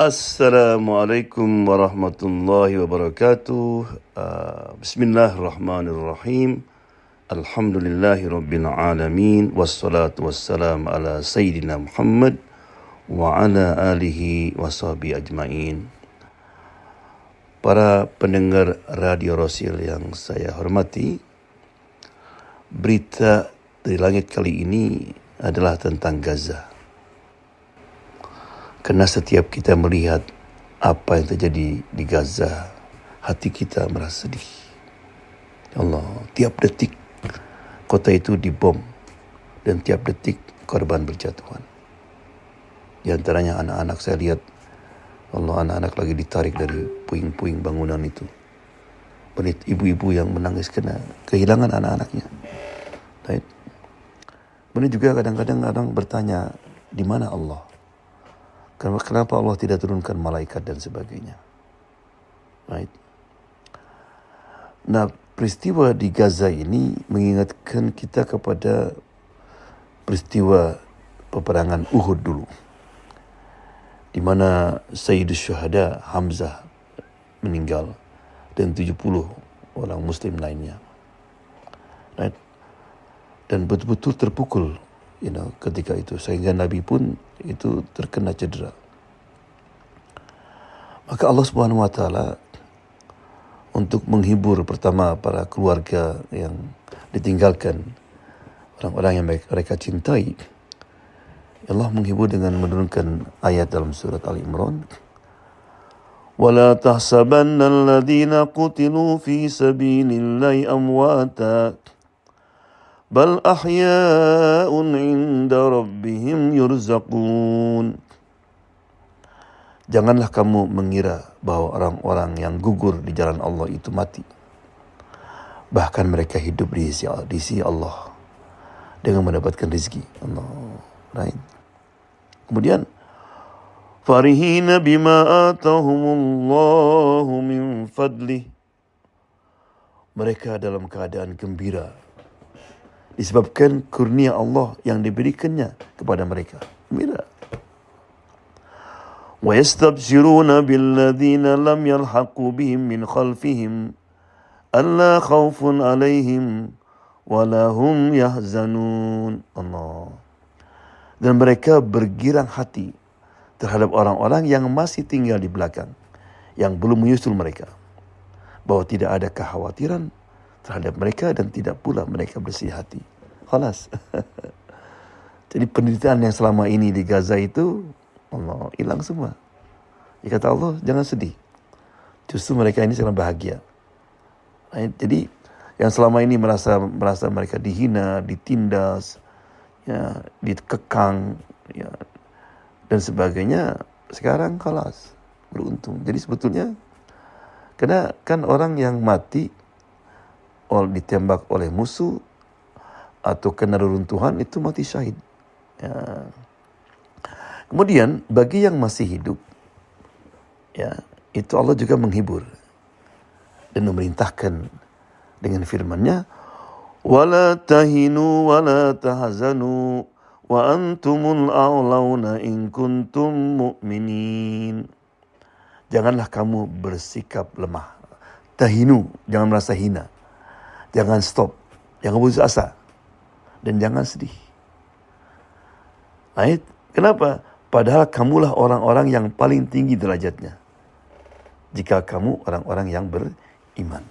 Assalamualaikum warahmatullahi wabarakatuh. Bismillahirrahmanirrahim. Alhamdulillahi rabbil alamin. Wassalatu wassalamu ala Sayyidina Muhammad wa ala alihi wa sahbihi ajma'in. Para pendengar Radio Rosil yang saya hormati, berita dari langit kali ini adalah tentang Gaza. Karena setiap kita melihat apa yang terjadi di Gaza, hati kita merasa sedih. Ya Allah, tiap detik kota itu dibom dan tiap detik korban berjatuhan. Di antaranya anak-anak, saya lihat Allah, anak-anak lagi ditarik dari puing-puing bangunan itu. Banyak ibu-ibu yang menangis karena kehilangan anak-anaknya. Right? Kemudian juga kadang-kadang orang bertanya, di mana Allah? Kenapa Allah tidak turunkan malaikat dan sebagainya? Right? Nah, peristiwa di Gaza ini mengingatkan kita kepada peristiwa peperangan Uhud dulu, di mana Sayyidus Syuhada Hamzah meninggal dan 70 orang Muslim lainnya. Right? Dan betul-betul terpukul, ketika itu, sehingga Nabi pun itu terkena cedera. Maka Allah Subhanahu wa taala untuk menghibur pertama para keluarga yang ditinggalkan, orang-orang yang mereka cintai, Allah menghibur dengan menurunkan ayat dalam surat Al-Imran, وَلَا تَحْسَبَنَّ الَّذِينَ قُتِلُوا فِي سَبِيلِ اللَّهِ أَمْوَاتًا بَلْ أَحْيَاءٌ عِنْدَ رَبِّهِمْ يُرْزَقُونَ. Janganlah kamu mengira bahwa orang-orang yang gugur di jalan Allah itu mati. Bahkan mereka hidup di sisi Allah dengan mendapatkan rezeki Allah. Right? Kemudian farihina bima atahumullahu min fadlih. Mereka dalam keadaan gembira disebabkan kurnia Allah yang diberikannya kepada mereka. Gembira. Wa yastabshiruna billadzina lam yalhaqu bihim min khalfihim alla khaufun alaihim wa lahum yahzanun. Allah. Dan mereka bergirang hati terhadap orang-orang yang masih tinggal di belakang, yang belum menyusul mereka, bahwa tidak ada kekhawatiran terhadap mereka dan tidak pula mereka bersedih hati. Khalas. Jadi penderitaan yang selama ini di Gaza itu, Allah, hilang semua. Ya, kata Allah, jangan sedih. Justru mereka ini sangat bahagia. Jadi yang selama ini merasa mereka dihina, ditindas, ya, dikekang, ya, dan sebagainya, sekarang khalas, beruntung. Jadi sebetulnya, karena kan orang yang mati ditembak oleh musuh atau kena reruntuhan itu mati syahid. Ya. Kemudian bagi yang masih hidup, ya, itu Allah juga menghibur dan memerintahkan dengan firman-Nya, wala tahinu wala tahzanu wa antumul a'launa in kuntum mu'minin. Janganlah kamu bersikap lemah. Tahinu, jangan merasa hina. Jangan stop, jangan putus asa, dan jangan sedih. Right? Kenapa? Padahal kamulah orang-orang yang paling tinggi derajatnya, jika kamu orang-orang yang beriman.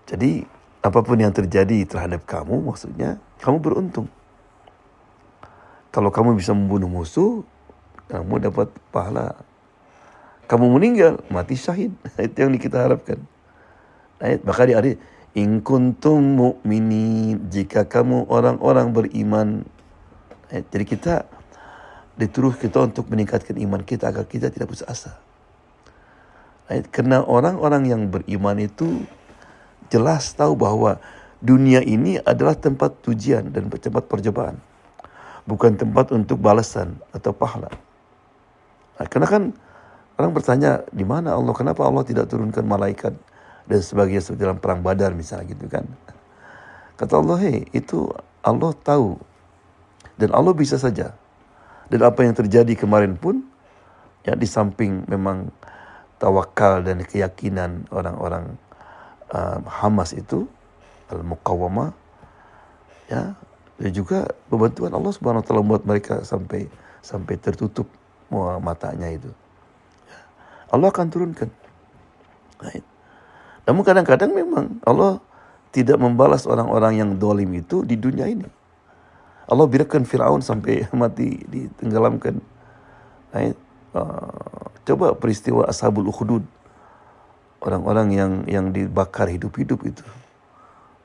Jadi apapun yang terjadi terhadap kamu, maksudnya kamu beruntung. Kalau kamu bisa membunuh musuh, kamu dapat pahala. Kamu meninggal, mati syahid. Itu yang kita harapkan. Maka di hari in kuntum mu'minin, jika kamu orang-orang beriman. Jadi kita dituruh kita untuk meningkatkan iman kita agar kita tidak putus asa. Karena orang-orang yang beriman itu jelas tahu bahwa dunia ini adalah tempat ujian dan tempat percobaan, bukan tempat untuk balasan atau pahala. Karena kan orang bertanya, di mana Allah? Kenapa Allah tidak turunkan malaikat dan sebagainya seperti dalam perang Badar misalnya gitu kan? Kata Allah, itu Allah tahu dan Allah bisa saja Dan apa yang terjadi kemarin pun, ya di samping memang tawakal dan keyakinan orang-orang Hamas itu, al-Muqawamah, ya, dan juga bantuan Allah Subhanahu wa taala membuat mereka sampai tertutup matanya itu. Allah akan turunkan. Right. Namun kadang-kadang memang Allah tidak membalas orang-orang yang dolim itu di dunia ini. Allah biarkan Fir'aun sampai mati, ditenggelamkan. Right. Coba peristiwa Ashabul Ukhdud, orang-orang yang dibakar hidup-hidup itu.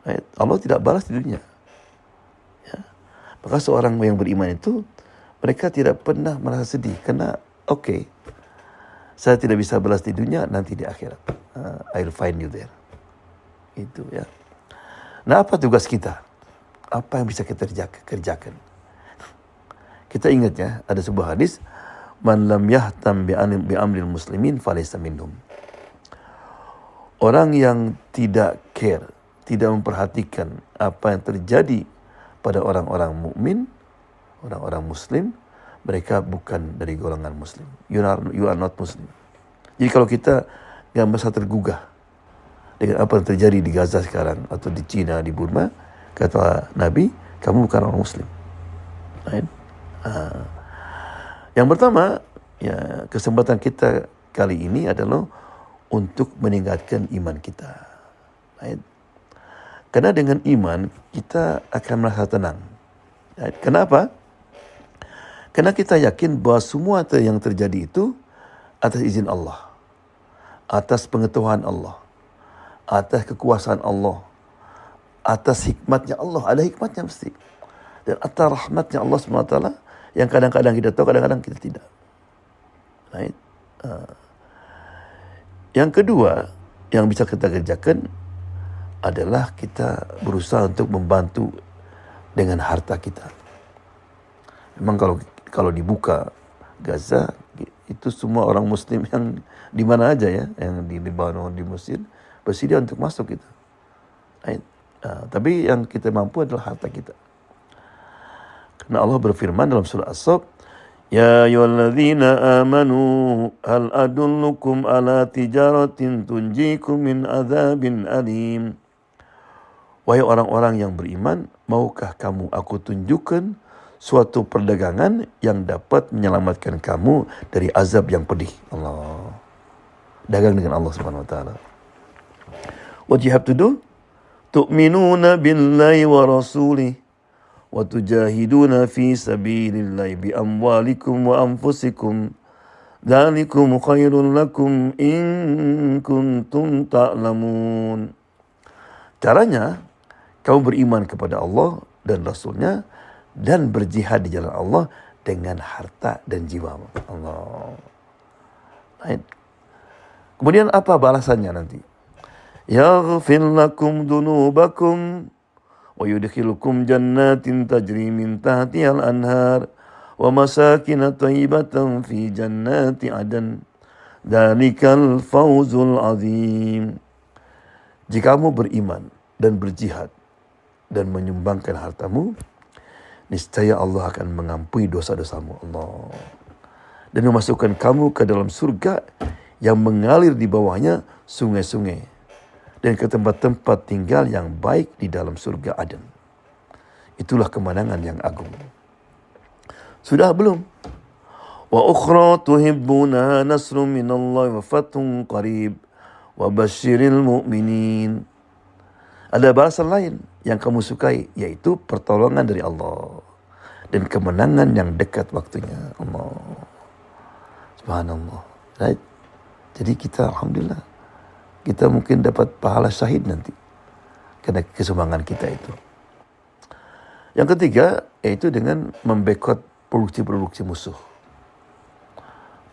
Right. Allah tidak balas di dunia. Ya. Maka seorang yang beriman itu, mereka tidak pernah merasa sedih. Karena saya tidak bisa balas di dunia, nanti di akhirat. I'll find you there. Itu ya. Nah, apa tugas kita? Apa yang bisa kita kerjakan? Kita ingat ya, ada sebuah hadis, man lam yahtam bi amril muslimin falaysa minhum. Orang yang tidak care, tidak memperhatikan apa yang terjadi pada orang-orang mukmin, orang-orang muslim, mereka bukan dari golongan muslim. You are not muslim. Jadi kalau kita nggak merasa tergugah dengan apa yang terjadi di Gaza sekarang, atau di Cina, di Burma, kata Nabi, kamu bukan orang muslim. Right? Yang pertama, ya, kesempatan kita kali ini adalah untuk meningkatkan iman kita. Right? Karena dengan iman kita akan merasa tenang. Right? Kenapa? Karena kita yakin bahwa semua yang terjadi itu atas izin Allah, atas pengetahuan Allah, atas kekuasaan Allah, atas hikmatnya Allah. Ada hikmatnya mesti. Dan atas rahmatnya Allah SWT yang kadang-kadang kita tahu, kadang-kadang kita tidak. Right? Yang kedua yang bisa kita kerjakan adalah kita berusaha untuk membantu dengan harta kita. Memang kalau dibuka Gaza, itu semua orang muslim yang di mana aja ya, yang di Lebanon, di Mesir, bersedia untuk masuk gitu. Right? Tapi yang kita mampu adalah harta kita. Karena Allah berfirman dalam surah As-Saff, ya ayyuhalladzina amanu hal adullukum ala tijaratin tunjikum min adzabin alim. Wahai orang-orang yang beriman, maukah aku tunjukkan suatu perdagangan yang dapat menyelamatkan kamu dari azab yang pedih. Allah. Dagang dengan Allah Subhanahu wa taala. What you have to do? Tu'minuna billahi wa rasulih wa tujahiduna fi sabilillahi bi amwalikum wa anfusikum. Dzalikum khairul lakum in kuntum ta'lamun. Caranya, kamu beriman kepada Allah dan Rasulnya dan berjihad di jalan Allah dengan harta dan jiwamu. Allah. Right. Kemudian apa balasannya nanti? Yaghfir lakum dunubakum wa yudkhilukum jannatin tajri min tahtihal anhar wa masakin thayyibatan fi jannati adan. Dzalikal fawzul azim. Jika kamu beriman dan berjihad dan menyumbangkan hartamu, niscaya Allah akan mengampuni dosa-dosamu. Allah. Dan memasukkan kamu ke dalam surga yang mengalir di bawahnya sungai-sungai. Dan ke tempat-tempat tinggal yang baik di dalam surga Aden. Itulah kemenangan yang agung. Sudah belum? Wa ukhra tuhibbuna nasrun minallahi wa fathun qarib wa basyiril mu'minin. Ada balasan lain yang kamu sukai, yaitu pertolongan dari Allah dan kemenangan yang dekat waktunya. Allah. Subhanallah. Right? Jadi kita alhamdulillah, kita mungkin dapat pahala syahid nanti karena kesumbangan kita itu. Yang ketiga, yaitu dengan membekot produksi-produksi musuh.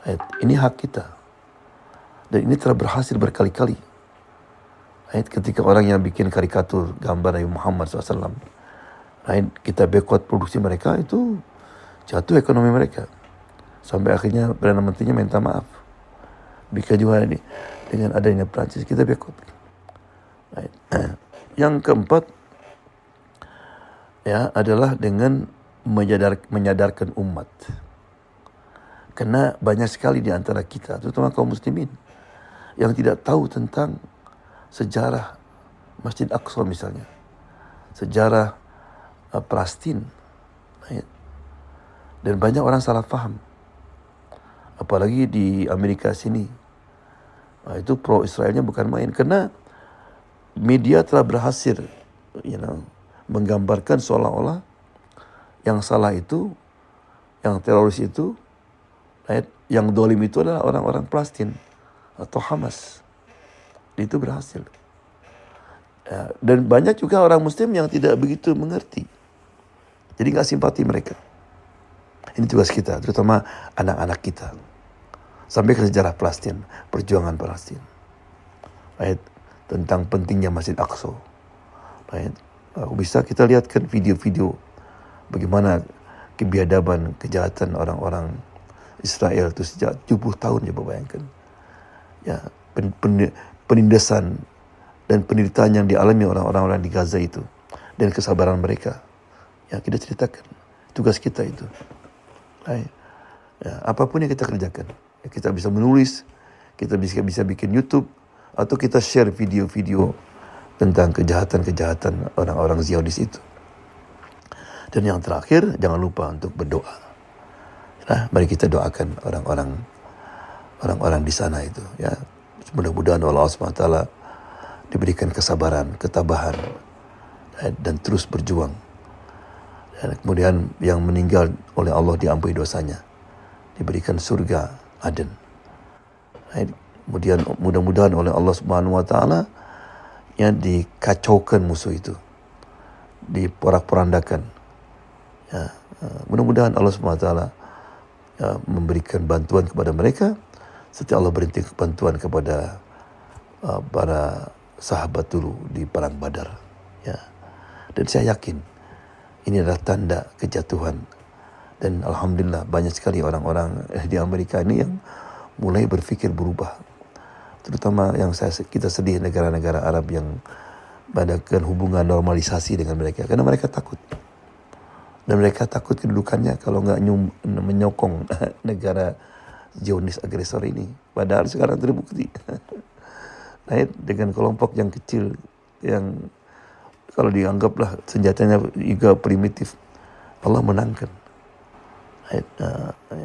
Right? Ini hak kita. Dan ini telah berhasil berkali-kali. Right? Ketika orang yang bikin karikatur gambar Nabi Muhammad SAW, right? Kita bekot produksi mereka, itu jatuh ekonomi mereka. Sampai akhirnya Perdana Menterinya minta maaf. Bisa juga ini dengan adanya Prancis kita bekot. Right. Yang keempat ya adalah dengan menyadarkan umat. Karena banyak sekali di antara kita, terutama kaum muslimin, yang tidak tahu tentang sejarah Masjid Aqsa misalnya, sejarah Palestina. Dan banyak orang salah faham. Apalagi di Amerika sini. Itu pro-Israelnya bukan main. Karena media telah berhasil menggambarkan seolah-olah yang salah itu, yang teroris itu, yang dolim itu adalah orang-orang Palestina atau Hamas. Itu berhasil. Dan banyak juga orang Muslim yang tidak begitu mengerti. Jadi nggak simpati mereka. Ini tugas kita, terutama anak-anak kita. Sampai ke sejarah Palestina, perjuangan Palestina. Tentang pentingnya Masjid Aqsa. Bisa kita lihatkan video-video bagaimana kebiadaban, kejahatan orang-orang Israel itu sejak 70 tahun, coba bayangkan. Penindasan dan penderitaan yang dialami orang-orang di Gaza itu, dan kesabaran mereka. Kita ceritakan. Tugas kita itu. Apapun yang kita kerjakan. Kita bisa menulis, kita bisa bikin YouTube, atau kita share video-video tentang kejahatan-kejahatan orang-orang Zionis itu. Dan yang terakhir, jangan lupa untuk berdoa. Mari kita doakan orang-orang di sana itu. Mudah-mudahan Allah SWT diberikan kesabaran, ketabahan, dan terus berjuang. Dan kemudian yang meninggal oleh Allah diampuni dosanya, diberikan surga Aden. Kemudian mudah-mudahan oleh Allah Subhanahu Wa Taala dikacaukan musuh itu, diporak-porandakan. Mudah-mudahan Allah Subhanahu Wa Taala memberikan bantuan kepada mereka, seperti Allah beri bantuan kepada para sahabat dulu di perang Badar. Dan saya yakin ini adalah tanda kejatuhan. Dan alhamdulillah banyak sekali orang-orang di Amerika ini yang mulai berpikir berubah. Terutama yang kita sedih negara-negara Arab yang mengadakan hubungan normalisasi dengan mereka. Karena mereka takut. Dan mereka takut kedudukannya kalau nggak menyokong negara Zionis agresor ini. Padahal sekarang terbukti. Dengan kelompok yang kecil, yang kalau dianggaplah senjatanya juga primitif, Allah menangkan.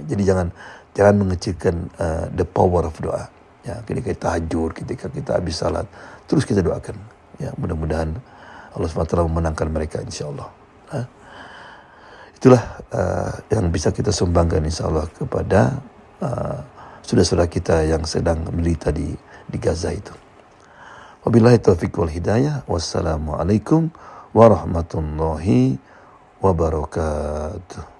Jadi jangan mengecilkan the power of doa. Ketika kita tahajud, ketika kita habis salat, terus kita doakan. Mudah-mudahan Allah SWT memenangkan mereka, insyaAllah. Itulah yang bisa kita sumbangkan, insyaAllah, kepada saudara-saudara kita yang sedang menderita di Gaza itu. Wabillahi taufiq wal hidayah. Wassalamualaikum warahmatullahi wabarakatuh.